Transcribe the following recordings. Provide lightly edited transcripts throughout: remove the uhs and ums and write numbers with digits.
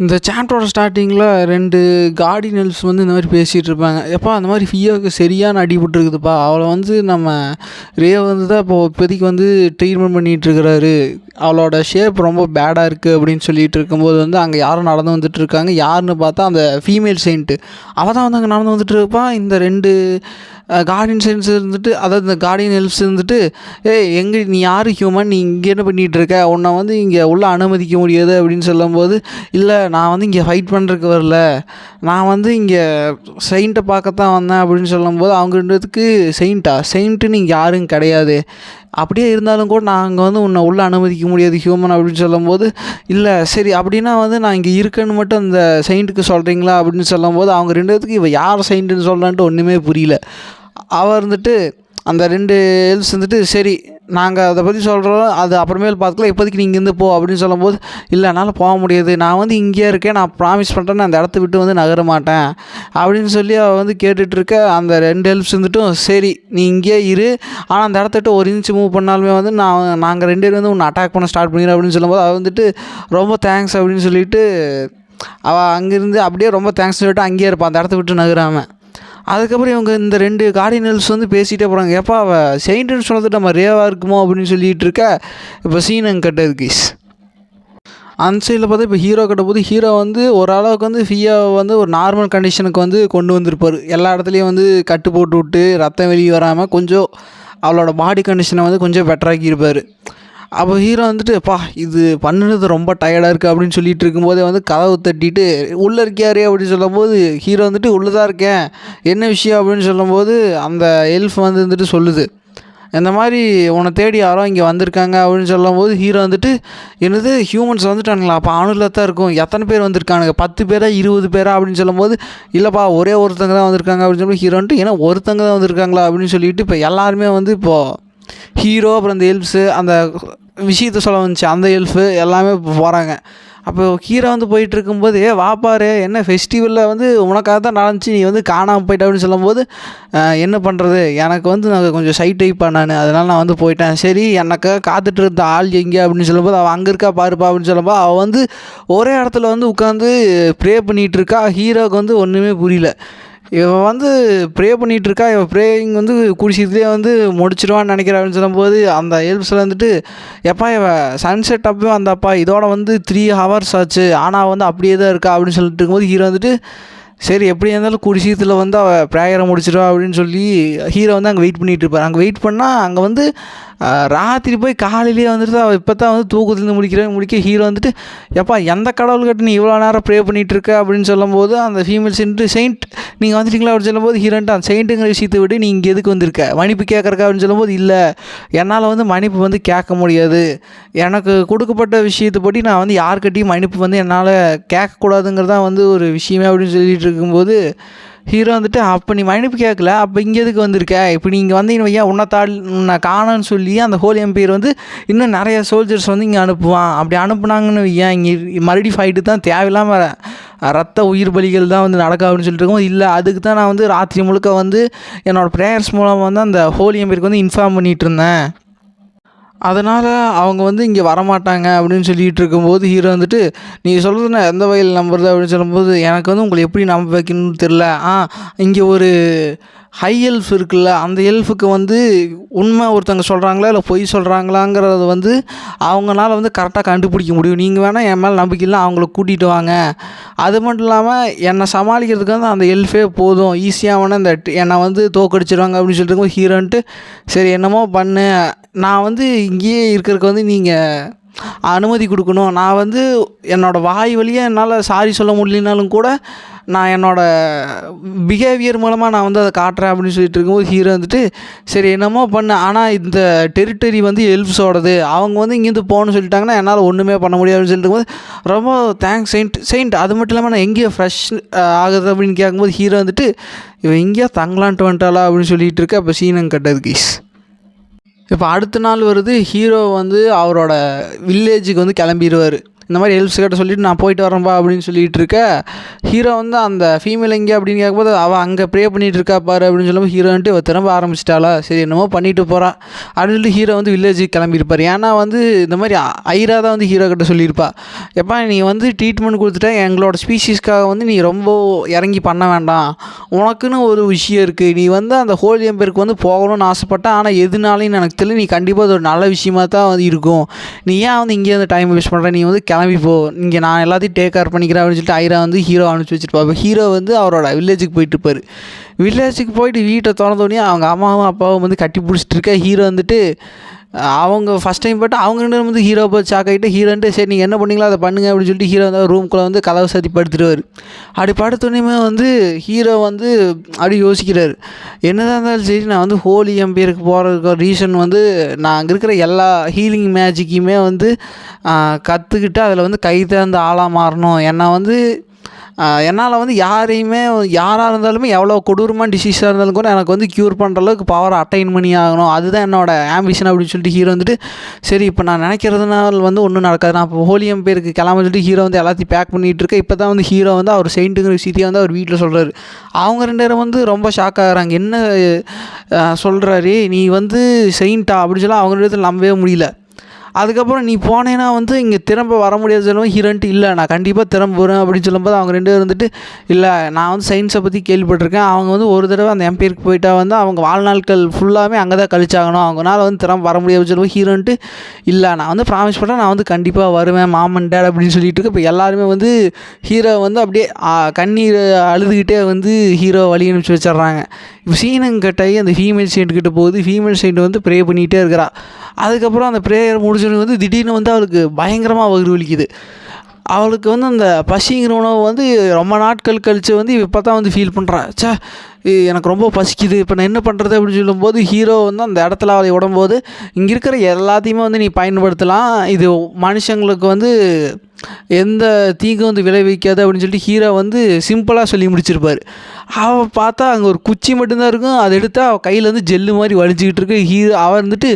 இந்த சாப்டரோட ஸ்டார்ட்டிங்கில் 2 கார்டியன் எல்ஃப்ஸ் வந்து இந்த மாதிரி பேசிகிட்டு இருப்பாங்க. எப்பா அந்த மாதிரி ஃபியோவுக்கு சரியான அடிபட்டுருக்குதுப்பா, அவளை வந்து நம்ம ரே வந்து தான் இப்போதைக்கு வந்து ட்ரீட்மெண்ட் பண்ணிகிட்ருக்கிறாரு, அவளோட ஷேப் ரொம்ப பேடாக இருக்குது அப்படின்னு சொல்லிட்டு இருக்கும்போது வந்து அங்கே யாரும் நடந்து வந்துட்டு இருக்காங்க. யாருன்னு பார்த்தா அந்த ஃபீமேல் செயிண்ட்டு அவள் தான் வந்து அங்கே நடந்து வந்துட்டு இருப்பா. இந்த 2 கார்டியன் செயின்ஸ் இருந்துட்டு, அதாவது இந்த கார்டியன் எல்ஃப்ஸ் இருந்துட்டு, ஏய் எங்கே நீ யார் ஹியூமன், நீ இங்கே என்ன பண்ணிகிட்டு இருக்க, உன்னை வந்து இங்கே உள்ளே அனுமதிக்க முடியாது அப்படின்னு சொல்லும்போது, இல்லை நான் வந்து இங்கே ஃபைட் பண்ணுறதுக்கு வரல, நான் வந்து இங்கே செயிண்ட்டை பார்க்கத்தான் வந்தேன் அப்படின்னு சொல்லும்போது, அவங்கன்றதுக்கு செயிண்ட்டுன்னு இங்கே யாரும் கிடையாது, அப்படியே இருந்தாலும் கூட நாங்கள் வந்து உன்னை உள்ளே அனுமதிக்க முடியாது ஹியூமன் அப்படின்னு சொல்லும்போது, இல்லை சரி அப்படின்னா வந்து நான் இங்கே இருக்கேன்னு மட்டும் அந்த செயிண்ட்டுக்கு சொல்கிறீங்களா அப்படின்னு சொல்லும்போது, அவங்க 2 பேத்துக்கு இவ யார் செயிண்ட்டுன்னு சொல்கிறான்ட்டு ஒன்றுமே புரியல. அவள் இருந்துட்டு அந்த 2 எல்ஃப்ஸ் வந்துட்டு, சரி நாங்கள் அதை பற்றி சொல்கிறோம், அது அப்புறமேல் பார்த்துக்கலாம், இப்போதைக்கு நீங்கள் இருந்து போ அப்படின்னு சொல்லும்போது, இல்லை என்னால் போக முடியாது, நான் வந்து இங்கேயே இருக்கேன், நான் ப்ராமிஸ் பண்ணுறேன், நான் அந்த இடத்த விட்டு வந்து நகர மாட்டேன் அப்படின்னு சொல்லி அவள் வந்து கேட்டுட்ருக்க. அந்த 2 எல்ஃப்ஸ் வந்துட்டும், சரி நீ இங்கேயே இரு, ஆனால் அந்த இடத்த விட்டு 1 இன்ச் மூவ் பண்ணாலுமே வந்து நாங்கள் 2 பேரும் வந்து உன்னை அட்டாக் பண்ண ஸ்டார்ட் பண்ணிடுறோம் அப்படின்னு சொல்லும்போது, அவள் வந்துட்டு ரொம்ப தேங்க்ஸ் அப்படின்னு சொல்லிவிட்டு அவள் அங்கேருந்து அப்படியே ரொம்ப தேங்க்ஸ் சொல்லிவிட்டு அங்கேயே இருப்பாள், அந்த இடத்த விட்டு நகராமல். அதுக்கப்புறம் இவங்க இந்த 2 கார்டினல்ஸ் வந்து பேசிகிட்டே போகிறாங்க. எப்போ அவள் செயின்ட்டுன்னு சொன்னது நம்ம ரேவாக இருக்குமோ அப்படின்னு சொல்லிகிட்டு இருக்க. இப்போ சீன் அங்கே கட்டது கீஸ். அந்த சைடில் பார்த்தா இப்போ ஹீரோ கட்டும்போது, ஹீரோ வந்து ஓரளவுக்கு வந்து ஃபியாவை வந்து ஒரு நார்மல் கண்டிஷனுக்கு வந்து கொண்டு வந்திருப்பார். எல்லா இடத்துலையும் வந்து கட்டு போட்டு விட்டு ரத்தம் வெளியே வராமல் கொஞ்சம் அவளோட பாடி கண்டிஷனை வந்து கொஞ்சம் பெட்டராக்கியிருப்பார். அப்போ ஹீரோ வந்துட்டு, பா இது பண்ணுறது ரொம்ப டயர்டாக இருக்குது அப்படின்னு சொல்லிட்டு இருக்கும்போதே வந்து கதவு தட்டிட்டு, உள்ளே இருக்கியாரே அப்படின்னு சொல்லும்போது, ஹீரோ வந்துட்டு உள்ளே தான் இருக்கேன், என்ன விஷயம் அப்படின்னு சொல்லும்போது, அந்த எல்ஃப் வந்துட்டு சொல்லுது, இந்த மாதிரி உன்னை தேடி யாரோ இங்கே வந்திருக்காங்க அப்படின்னு சொல்லும்போது, ஹீரோ வந்துட்டு, என்னது ஹியூமன்ஸ் வந்துட்டானுங்களா, அப்போ அவனுல தான் இருக்கும், எத்தனை பேர் வந்திருக்கானுங்க, 10 பேரா 20 பேரா அப்படின்னு சொல்லும்போது, இல்லைப்பா ஒரே ஒருத்தங்க தான் வந்திருக்காங்க அப்படின்னு சொல்லி ஹீரோ வந்துட்டு, ஏன்னா ஒருத்தங்க தான் வந்திருக்காங்களா அப்படின்னு சொல்லிட்டு இப்போ எல்லாருமே வந்து இப்போது ஹீரோ அப்புறம் அந்த எல்ஃப்ஸு அந்த விஷயத்த சொல்ல வந்துச்சு அந்த எல்ஃபு எல்லாமே இப்போ போகிறாங்க. அப்போ ஹீரோ வந்து போயிட்டுருக்கும்போது, வாப்பாரு என்ன ஃபெஸ்டிவலில் வந்து உனக்காக தான் நடந்துச்சு, நீ வந்து காணாமல் போயிட்ட அப்படின்னு சொல்லும்போது, என்ன பண்ணுறது, எனக்கு வந்து நான் கொஞ்சம் சைட் டைப்பாக நான், அதனால் நான் வந்து போயிட்டேன், சரி எனக்காக காத்துட்டு இருந்த ஆள் எங்கே அப்படின்னு சொல்லும்போது, அவள் அங்கே இருக்கா பாருப்பா அப்படின்னு சொல்லும்போது, அவள் வந்து ஒரே இடத்துல வந்து உட்காந்து ப்ரே பண்ணிகிட்ருக்கா. ஹீரோவுக்கு வந்து ஒன்றுமே புரியல, இவன் வந்து ப்ரே பண்ணிகிட்ருக்கா, இவன் ப்ரேயிங் வந்து குடிச்சதுலேயே வந்து முடிச்சிடுவான்னு நினைக்கிறேன் அப்படின்னு சொல்லும்போது, அந்த எல்ப்ஸில் வந்துட்டு, எப்பா இவன் சன்செட் அப்பவே வந்தாப்பா, இதோட வந்து 3 ஹவர்ஸ் ஆச்சு, ஆனால் வந்து அப்படியே தான் இருக்கா அப்படின்னு சொல்லிட்டு இருக்கும்போது, ஹீரோ வந்துட்டு சரி எப்படி இருந்தாலும் கூடிய சீக்கிரத்தில் வந்து அவள் ப்ரேயரை முடிச்சிடுவா அப்படின்னு சொல்லி ஹீரோ வந்து அங்கே வெயிட் பண்ணிகிட்டு இருப்பார். அங்கே வெயிட் பண்ணால் அங்கே வந்து ராத்திரி போய் காலையிலேயே வந்துட்டு அவள் இப்போ தான் வந்து தூக்கத்துலேருந்து முடிக்க ஹீரோ வந்துட்டு, எப்பா எந்த கடவுள்கிட்ட நீ இவ்வளோ நேரம் ப்ரே பண்ணிகிட்ருக்க அப்படின்னு சொல்லும்போது, அந்த ஃபீமேல் செயிண்ட் நீங்கள் வந்துட்டீங்களா அப்படின்னு சொல்லும்போது, ஹீரோன்ட்டு அந்த செயிண்ட்டுங்கிற விஷயத்தை விட்டு நீ இங்கே எதுக்கு வந்திருக்க, மன்னிப்பு கேட்குறக்கா அப்படின்னு சொல்லும்போது, இல்லை என்னால் வந்து மன்னிப்பு வந்து கேட்க முடியாது, எனக்கு கொடுக்கப்பட்ட விஷயத்தை பற்றி நான் வந்து யார்கிட்டையும் மன்னிப்பு வந்து என்னால் கேட்கக்கூடாதுங்கிறது தான் வந்து ஒரு விஷயமே அப்படின்னு சொல்லிட்டு இருக்கும்போது, ஹீரோ வந்துட்டு, அப்போ நீ மன்னிப்பு கேட்கல, அப்போ இங்கே எதுக்கு வந்திருக்க, இப்போ நீ இங்கே வந்தீங்கன்னு வையா உன்னை காணன்னு சொல்லி அந்த ஹோல் எம்பையர் வந்து இன்னும் நிறைய சோல்ஜர்ஸ் வந்து இங்கே அனுப்புவான், அப்படி அனுப்புனாங்கன்னு வையா இங்கே மறுபடியும் ஃபைட்டு தான், தேவையில்லாமல் ரத்த உயிர் பலிகள் தான் வந்து நடக்க அப்படின்னு சொல்லிட்டு இருக்கோம். இல்லை அதுக்கு தான் நான் வந்து ராத்திரி முழுக்க வந்து என்னோடய ப்ரேயர்ஸ் மூலம் வந்து அந்த ஹோல் எம்பையருக்கு வந்து இன்ஃபார்ம் பண்ணிகிட்டு இருந்தேன், அதனால் அவங்க வந்து இங்கே வரமாட்டாங்க அப்படின்னு சொல்லிகிட்டு இருக்கும்போது, ஹீரோ வந்துட்டு, நீங்கள் சொல்கிறது நான் எந்த வகையில் நம்புறது அப்படின்னு சொல்லும்போது, எனக்கு வந்து உங்களை எப்படி நம்ப வைக்கணும்னு தெரில, இங்கே ஒரு ஹை எல்ஃப் இருக்குல்ல, அந்த எல்ஃபுக்கு வந்து உண்மை ஒருத்தங்க சொல்கிறாங்களா இல்லை பொய் சொல்கிறாங்களாங்கிறத வந்து அவங்களால வந்து கரெக்டாக கண்டுபிடிக்க முடியும், நீங்கள் வேணால் என் மேலே நம்பிக்கை இல்லை அவங்கள கூட்டிகிட்டு வாங்க, அது மட்டும் இல்லாமல் என்னை சமாளிக்கிறதுக்கு வந்து அந்த எல்ஃபே போதும், ஈஸியாக வேணால் என்னை வந்து தோக்கடிச்சிடுவாங்க அப்படின்னு சொல்லிட்டு இருக்கும். ஹீரோன்ட்டு சரி என்னமோ பண்ணு, நான் வந்து இங்கேயே இருக்கிறதுக்கு வந்து நீங்கள் அனுமதி கொடுக்கணும், நான் வந்து என்னோடய வாய் வழியாக என்னால் சாரி சொல்ல முடியலனாலும் கூட நான் என்னோடய பிஹேவியர் மூலமாக நான் வந்து அதை காட்டுறேன் அப்படின்னு சொல்லிட்டு இருக்கும்போது, ஹீரோ வந்துட்டு சரி என்னமோ பண்ணு, ஆனால் இந்த டெரிட்டரி வந்து எல்ஃப்ஸோடது, அவங்க வந்து இங்கேருந்து போகணும்னு சொல்லிட்டாங்கன்னா என்னால் ஒன்றுமே பண்ண முடியாதுன்னு சொல்லிட்டு இருக்கும்போது, ரொம்ப தேங்க்ஸ் செயிண்ட் அது மட்டும் இல்லாமல் நான் எங்கேயோ ஃப்ரெஷ் ஆகுது அப்படின்னு கேட்கும்போது, ஹீரோ வந்துட்டு இவன் எங்கேயோ தங்கலான்ட்டு வந்துட்டாளா அப்படின்னு சொல்லிட்டு இருக்க. அப்போ சீனங்க கட்டது கீஸ். இப்போ அடுத்த நாள் வருது, ஹீரோ வந்து அவரோட வில்லேஜுக்கு வந்து கிளம்பிடுவார். இந்த மாதிரி எல்ப்ஸ் கிட்ட சொல்லிவிட்டு நான் போயிட்டு வரேன்ப்பா அப்படின்னு சொல்லிகிட்டு இருக்க, ஹீரோ வந்து அந்த ஃபீமேல் எங்கே அப்படின்னு கேட்கும்போது அவள் அங்கே ப்ரே பண்ணிகிட்டு இருக்கா பாரு அப்படின்னு சொல்லும்போது ஹீரோன்ட்டு இவள் திரும்ப ஆரம்பிச்சிட்டாளா, சரி என்னமோ பண்ணிட்டு போகிறான் அப்படின்னு சொல்லி ஹீரோ வந்து வில்லேஜுக்கு கிளம்பியிருப்பார். ஏன்னா வந்து இந்த மாதிரி ஐரா தான் வந்து ஹீரோ கிட்ட சொல்லியிருப்பா, எப்பா நீ வந்து ட்ரீட்மெண்ட் கொடுத்துட்டா எங்களோட ஸ்பீஷீஸ்க்காக வந்து நீ ரொம்ப இறங்கி பண்ண வேண்டாம், உனக்குன்னு ஒரு விஷயம் இருக்குது, நீ வந்து அந்த ஹோலி எம்பையருக்கு வந்து போகணும்னு ஆசைப்பட்டேன், ஆனால் எதுனாலும் எனக்கு தெரியல, நீ கண்டிப்பாக அது ஒரு நல்ல விஷயமா தான் வந்து இருக்கும், நீ ஏன் வந்து இங்கே வந்து டைம் வேஸ்ட் பண்ணுற, நீ வந்து கிளம்பி போ, இங்கே நான் எல்லாத்தையும் டேக் கேர் பண்ணிக்கிறேன் அப்படின்னு சொல்லிட்டு ஐரா வந்து ஹீரோ அனுப்பிச்சி வச்சுருப்பா. அப்போ ஹீரோ வந்து அவரோட வில்லேஜுக்கு போயிட்டுருப்பார். வில்லேஜுக்கு போயிட்டு வீட்டை திறந்தோடனே அவங்க அம்மாவும் அப்பாவும் வந்து கட்டி பிடிச்சிட்டு இருக்க, ஹீரோ வந்துட்டு அவங்க ஃபஸ்ட் டைம் போய்ட்டு அவங்க 2 பேரும் வந்து ஹீரோ போய் ஷாக் ஆகிட்டு ஹீரோன்ட்டு சரி நீங்கள் என்ன பண்ணீங்களோ அதை பண்ணுங்க அப்படின்னு சொல்லிட்டு ஹீரோ வந்து ரூம்குள்ளே வந்து கதவை சாத்தி படுத்துடுவார். அப்படி படுத்தோடனே வந்து ஹீரோ வந்து அப்படி யோசிக்கிறார், என்னதான் இருந்தாலும் சரி நான் வந்து ஹோலி எம்பையருக்கு போகிறதுக்கு ரீசன் வந்து நான் அங்கே இருக்கிற எல்லா ஹீலிங் மேஜிக்கையுமே வந்து கற்றுக்கிட்டு அதில் வந்து கை தேர்ந்த ஆளாக மாறணும், ஏன்னா வந்து என்னால் வந்து யாராக இருந்தாலுமே எவ்வளோ கொடூரமான டிசீஸாக இருந்தாலும் கூட எனக்கு வந்து க்யூர் பண்ணுற அளவுக்கு பவரை அட்டைன் பண்ணி ஆகணும், அதுதான் என்னோடய ஆம்பிஷன் அப்படின்னு சொல்லிட்டு ஹீரோ வந்துட்டு சரி இப்போ நான் நினைக்கிறதுனால வந்து ஒன்றும் நடக்காது, நான் இப்போ ஹோலி எம்பையருக்கு கிளம்ப சொல்லிட்டு ஹீரோ வந்து எல்லாத்தையும் பேக் பண்ணிகிட்டு இருக்கேன். இப்போ தான் வந்து ஹீரோ வந்து அவர் செயின்ட்டுங்கிற விஷயத்தையே வந்து அவர் வீட்டில் சொல்கிறாரு. அவங்க 2 பேரும் வந்து ரொம்ப ஷாக் ஆகுறாங்க, என்ன சொல்கிறாரு நீ வந்து செயின்ட்டா அப்படின்னு சொல்லி அவங்க 2 பேர்த்துல நம்பவே முடியல. அதுக்கப்புறம் நீ போனேன்னா வந்து இங்கே திரும்ப வர முடியாது சொல்லுவோம், ஹீரோன்ட்டு இல்லை நான் கண்டிப்பாக திரும்ப வருவேன் அப்படின்னு சொல்லும்போது அவங்க 2 பேரும் வந்துட்டு இல்லை நான் வந்து சயின்ஸை பற்றி கேள்விப்பட்டிருக்கேன், அவங்க வந்து ஒரு தடவை அந்த எம்பையருக்கு போயிட்டா வந்து அவங்க வாழ்நாட்கள் ஃபுல்லாகவே அங்கே தான் கழிச்சாகணும், அவங்களால வந்து திரும்ப வர முடியாது சொல்லுவோம். ஹீரோன்ட்டு இல்லை நான் வந்து ப்ராமிஸ் பண்ணுறேன் நான் வந்து கண்டிப்பாக வருவேன் மாமன் டேட் அப்படின்னு சொல்லிட்டு இருக்கு. இப்போ எல்லாருமே வந்து ஹீரோ வந்து அப்படியே கண்ணீர் அழுதுகிட்டே வந்து ஹீரோ வழி அனுப்பிச்சி வச்சிட்றாங்க. இப்போ சீனங்கிட்டாயி அந்த ஃபீமேல் செயின்ட்கிட்ட போகுது, ஃபீமேல் செயின்ட் வந்து ப்ரே பண்ணிகிட்டே இருக்கிறா. அதுக்கப்புறம் அந்த ப்ரேயர் முடிச்சோன்னு வந்து திடீர்னு வந்து அவளுக்கு பயங்கரமாக வயிறு வலிக்குது. அவளுக்கு வந்து அந்த பசிங்கிற உணவு வந்து ரொம்ப நாட்கள் கழித்து வந்து இப்போ தான் வந்து ஃபீல் பண்ணுறா, ச்சே எனக்கு ரொம்ப பசிக்குது இப்போ நான் என்ன பண்ணுறது அப்படின்னு சொல்லும்போது ஹீரோ வந்து அந்த இடத்துல அவளை விடும்போது இங்கே இருக்கிற எல்லாத்தையுமே வந்து நீ பயன்படுத்தலாம், இது மனுஷங்களுக்கு வந்து எந்த தீங்கும் வந்து விளைவிக்காது அப்படின்னு சொல்லிட்டு ஹீரோ வந்து சிம்பிளாக சொல்லி முடிச்சிருப்பார். அவள் பார்த்தா அங்கே ஒரு குச்சி மட்டும்தான் இருக்கும், அதை எடுத்தால் அவள் கையில் வந்து ஜெல்லு மாதிரி வலிஞ்சிக்கிட்டு இருக்கு. அவள் வந்துட்டு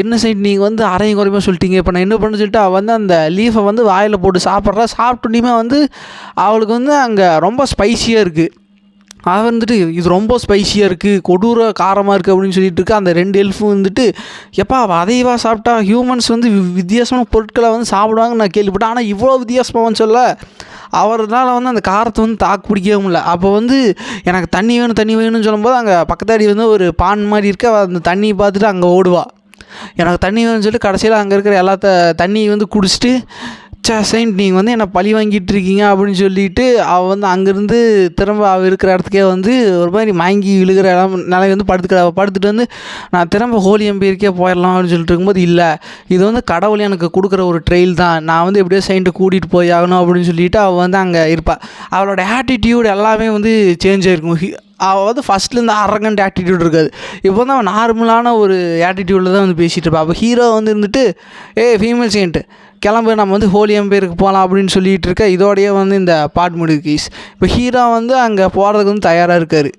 என்ன சைட் நீங்கள் வந்து அரையும் குறையுமா சொல்லிட்டீங்க, இப்போ நான் என்ன பண்ண சொல்லிட்டு அவள் வந்து அந்த லீஃபை வந்து வாயில் போட்டு சாப்பிட்றா. சாப்பிட்டோன்னே வந்து அவளுக்கு வந்து அங்கே ரொம்ப ஸ்பைசியாக இருக்குது. அவன் வந்துட்டு இது ரொம்ப ஸ்பைசியாக இருக்குது, கொடூர காரமாக இருக்குது அப்படின்னு சொல்லிட்டு இருக்கு. அந்த 2 எல்ஃபும் வந்துட்டு எப்பா அதைவா சாப்பிட்டா ஹியூமன்ஸ் வந்து வித்தியாசமான பொருட்களை வந்து சாப்பிடுவாங்கன்னு நான் கேள்விப்பட்டேன், ஆனால் இவ்வளோ வித்தியாசமாகன்னு சொல்ல அவர்னால் வந்து அந்த காரத்தை வந்து தாக்கு பிடிக்கவே முடியல. அப்போ வந்து எனக்கு தண்ணி வேணும்னு சொல்லும்போது அங்கே பக்கத்தாடி வந்து ஒரு பான் மாதிரி இருக்க, அந்த தண்ணியை பார்த்துட்டு அங்கே ஓடுவா, எனக்கு தண்ணி வேணும்னு சொல்லிட்டு கடைசியில் அங்கே இருக்கிற தண்ணியை வந்து குடிச்சிட்டு செயின்ட் நீங்கள் வந்து என்னை பழி வாங்கிட்டு இருக்கீங்க அப்படின்னு சொல்லிட்டு அவள் வந்து அங்கேருந்து திரும்ப அவள் இருக்கிற இடத்துக்கே வந்து ஒரு மாதிரி மயங்கி விழுகிற நிலை வந்து படுத்துட்டு வந்து நான் திரும்ப ஹோலி எம்பையருக்கே போயிடலாம் அப்படின்னு சொல்லிட்டு இருக்கும்போது இல்லை இது வந்து கடவுள் எனக்கு கொடுக்குற ஒரு ட்ரெயில் தான், நான் வந்து எப்படியோ செயின்ட்டு கூட்டிகிட்டு போய் ஆகணும் அப்படின்னு சொல்லிட்டு அவள் வந்து அங்கே இருப்பாள். அவளோட ஆட்டிடியூட் எல்லாமே வந்து சேஞ்ச் ஆகிருக்கும். அவள் வந்து ஃபஸ்ட்லேருந்து அரகண்ட் ஆட்டிடியூட் இருக்காது, இப்போ வந்து அவன் நார்மலான ஒரு ஆட்டிடியூடில் தான் வந்து பேசிகிட்டு இருப்பாள். அப்போ ஹீரோ வந்து இருந்துட்டு ஃபீமேல் செயின்ட்டு கிளம்பு நம்ம வந்து ஹோலி எம்பையருக்கு போகலாம் அப்படின்னு சொல்லிகிட்டு இருக்க. இதோடையே வந்து இந்த பாட் முடியுது கைஸ். இப்போ ஹீரோ வந்து அங்கே போகிறதுக்கு வந்து தயாராக இருக்கார்.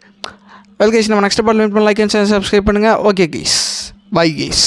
வெல் கைஸ், நம்ம நெக்ஸ்ட் பார்ட் மீட் பண்ண லைக் அண்ட் சப்ஸ்கிரைப் பண்ணுங்கள். Okay guys, bye guys.